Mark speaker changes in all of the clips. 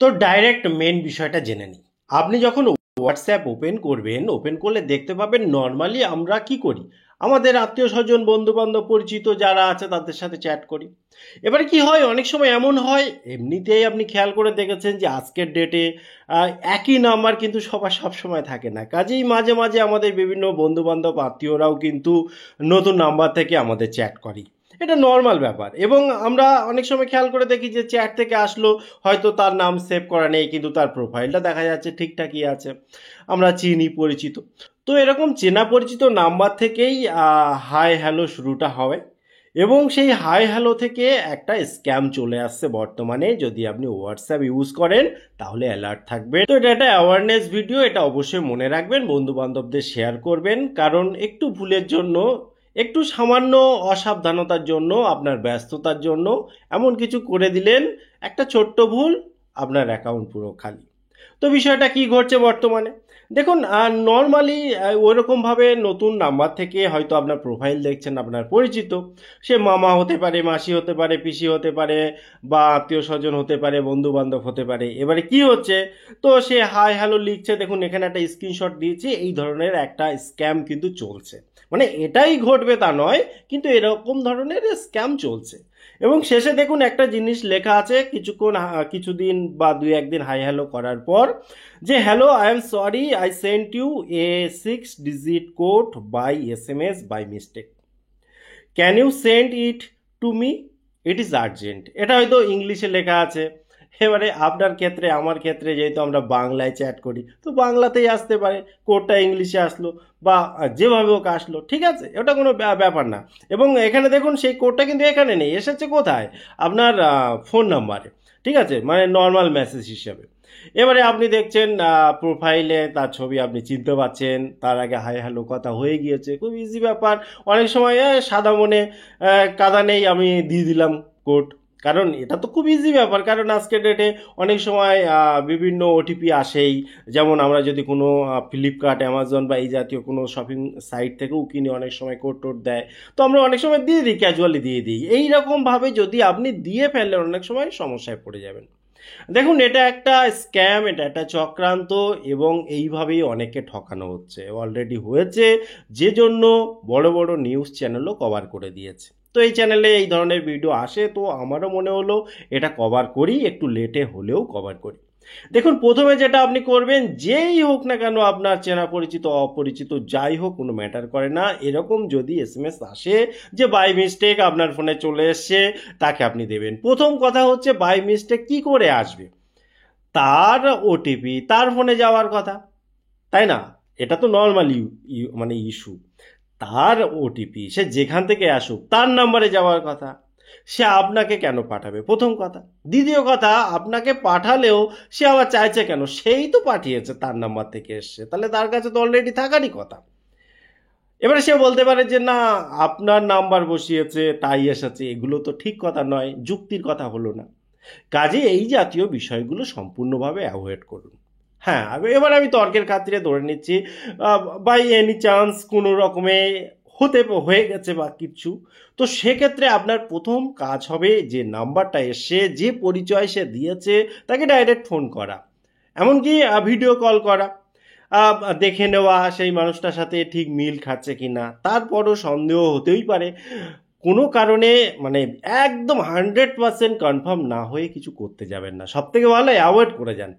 Speaker 1: তো direct main বিষয়টা জেনে নিই। আপনি যখন হোয়াটসঅ্যাপ ওপেন করবেন, ওপেন করলে দেখতে পাবেন নর্মালি আমরা কি করি, আমাদের আত্মীয় স্বজন বন্ধু বান্ধব পরিচিত যারা আছে তাদের সাথে চ্যাট করি। এবারে কি হয়, অনেক সময় এমন হয়, এমনিতেই আপনি খেয়াল করে দেখেছেন যে আজকের ডেটে একই নাম্বার কিন্তু সবার সব সময় থাকে না, কাজেই মাঝে মাঝে আমাদের বিভিন্ন বন্ধু বান্ধব আত্মীয়রাও কিন্তু নতুন নাম্বার থেকে আমাদের চ্যাট করি। এটা নর্মাল ব্যাপার, এবং আমরা অনেক সময় খেয়াল করে দেখি যে চ্যাট থেকে আসলো, হয়তো তার নাম সেভ করা নেই কিন্তু তার প্রোফাইলটা দেখা যাচ্ছে ঠিকঠাকই আছে, আমরা চিনি পরিচিত। তো এরকম চেনা পরিচিত নাম্বার থেকেই হাই হ্যালো শুরুটা হয়, এবং সেই হাই হ্যালো থেকে একটা স্ক্যাম চলে আসছে বর্তমানে। যদি আপনি হোয়াটসঅ্যাপ ইউজ করেন তাহলে অ্যালার্ট থাকবে। তো এটা একটা অ্যাওয়ারনেস ভিডিও, এটা অবশ্যই মনে রাখবেন, বন্ধু বান্ধবদের শেয়ার করবেন, কারণ একটু ভুলের জন্য, একটু সামান্য অসাবধানতার জন্য, আপনার ব্যস্ততার জন্য এমন কিছু করে দিলেন, একটা ছোট্ট ভুল, আপনার অ্যাকাউন্ট পুরো খালি। তো বিষয়টা কি ঘটছে বর্তমানে দেখুন, নর্মালি ওইরকমভাবে নতুন নাম্বার থেকে হয়তো আপনার প্রোফাইল দেখছেন আপনার পরিচিত, সে মামা হতে পারে, মাসি হতে পারে, পিসি হতে পারে, বা আত্মীয় স্বজন হতে পারে, বন্ধু বান্ধব হতে পারে। এবারে কি হচ্ছে, তো সে হাই হ্যালো লিখছে, দেখুন এখানে একটা স্ক্রিনশট দিয়েছে, এই ধরনের একটা স্ক্যাম কিন্তু চলছে। মানে এটাই ঘটবে তা নয়, কিন্তু এরকম ধরনের স্ক্যাম চলছে। এবং শেষে দেখুন একটা জিনিস লেখা আছে, কিছুক্ষণ কিছুদিন বা দুই একদিন হাই হ্যালো করার পর, যে hello I am sorry I sent you a 6 digit code by SMS by mistake, can you send it to me, it is urgent. এটা হয়তো ইংলিশে লেখা আছে। এবারে আপনার ক্ষেত্রে আমার ক্ষেত্রে যেহেতু আমরা বাংলায় চ্যাট করি, তো বাংলাতেই আসতে পারে, কোডটা ইংলিশে আসলো, বা যেভাবে হোক আসলো, ঠিক আছে, ওটা কোনো ব্যাপার না। এবং এখানে দেখুন সেই কোডটা কিন্তু এখানে নেই, এসেছে কোথায়, আপনার ফোন নাম্বারে, ঠিক আছে, মানে নর্মাল মেসেজ হিসেবে। এবারে আপনি দেখছেন প্রোফাইলে তার ছবি আপনি চিনতে পারছেন, তার আগে হাই হ্যালো কথা হয়ে গিয়েছে, খুব ইজি ব্যাপার। অনেক সময় সাদা মনে কাদা নেই, আমি দিয়ে দিলাম কোড, কারণ এটা তো খুব ইজি ব্যাপার, কারণ আজকের ডেটে অনেক সময় বিভিন্ন ওটিপি আসেই। যেমন আমরা যদি কোনো ফ্লিপকার্ট, অ্যামাজন বা এই জাতীয় কোনো শপিং সাইট থেকেও কিনে, অনেক সময় কোড টোড দেয়, তো আমরা অনেক সময় দিয়ে দিই, ক্যাজুয়ালি দিয়ে দিই। এইরকমভাবে যদি আপনি দিয়ে ফেললেন, অনেক সময় সমস্যায় পড়ে যাবেন। দেখুন এটা একটা স্ক্যাম, এটা একটা চক্রান্ত, এবং এইভাবেই অনেকে ঠকানো হচ্ছে, অলরেডি হয়েছে, যে জন্য বড় বড় নিউজ চ্যানেলও কভার করে দিয়েছে। তো এই চ্যানেলে এই ধরনের ভিডিও আসে, তো আমারও মনে হলো এটা কভার করি, একটু লেটে হলেও কভার করি। দেখুন প্রথমে যেটা আপনি করবেন, যেই হোক না কেন, আপনার চেনা পরিচিত অপরিচিত যাই হোক, কোনো ম্যাটার করে না, এরকম যদি SMS আসে যে বাই মিস্টেক আপনার ফোনে চলে এসছে, তাকে আপনি দেবেন। প্রথম কথা হচ্ছে, বাই মিস্টেক কি করে আসবে, তার ওটিপি তার ফোনে যাওয়ার কথা, তাই না? এটা তো নর্মাল মানে ইস্যু। তার ওটিপি সে যেখান থেকে আসুক তার নাম্বারে যাওয়ার কথা, সে আপনাকে কেন পাঠাবে, প্রথম কথা। দ্বিতীয় কথা, আপনাকে পাঠালেও সে আবার চাইছে কেন, সেই তো পাঠিয়েছে, তার নাম্বার থেকে এসছে, তাহলে তার কাছে তো অলরেডি থাকারই কথা। এবারে সে বলতে পারে যে না, আপনার নাম্বার বসিয়েছে তাই এসেছে, এগুলো তো ঠিক কথা নয়, যুক্তির কথা হলো না। কাজে এই জাতীয় বিষয়গুলো সম্পূর্ণভাবে অ্যাভয়েড করুন। হ্যাঁ, এবার আমি তর্কের খাতিরে ধরে নিচ্ছি, বাই এনি চান্স কোনো রকমে হয়ে গেছে বা কিছু, তো সেক্ষেত্রে আপনার প্রথম কাজ হবে, যে নাম্বারটা এসে যে পরিচয় সে দিয়েছে তাকে ডাইরেক্ট ফোন করা, এমনকি ভিডিও কল করা, দেখে নেওয়া সেই মানুষটার সাথে ঠিক মিল খাচ্ছে কিনা। তারপরও সন্দেহ হতেই পারে, কোনো কারণে মানে একদম 100% কনফার্ম না হয়ে কিছু করতে যাবেন না, সব থেকে ভালো অ্যাভয়েড করে যান।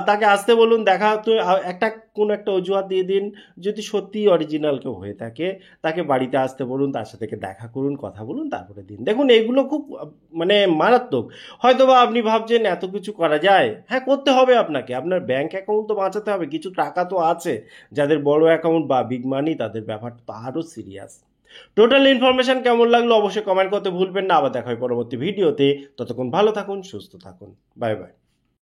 Speaker 1: তাকে আসতে বলুন, দেখা তো একটা কোনো একটা অজুহাত দিয়ে দিন, যদি সত্যি অরিজিনাল কেউ হয়ে থাকে তাকে বাড়িতে আসতে বলুন, তার সাথে দেখা করুন, কথা বলুন, তারপরে দিন। দেখুন এগুলো খুব মানে মারাত্মক। হয়তো বা আপনি ভাবছেন এত কিছু করা যায়, হ্যাঁ করতে হবে আপনাকে, আপনার ব্যাংক অ্যাকাউন্ট তো বাঁচাতে হবে, কিছু টাকা তো আছে, যাদের বড় অ্যাকাউন্ট বা বিগ মানি তাদের ব্যাপারটা তো আরও সিরিয়াস। টোটাল ইনফরমেশন কেমন লাগলো অবশ্যই কমেন্ট করতে ভুলবেন না। আবার দেখা হয় পরবর্তী ভিডিওতে, ততক্ষণ ভালো থাকুন, সুস্থ থাকুন, বাই বাই।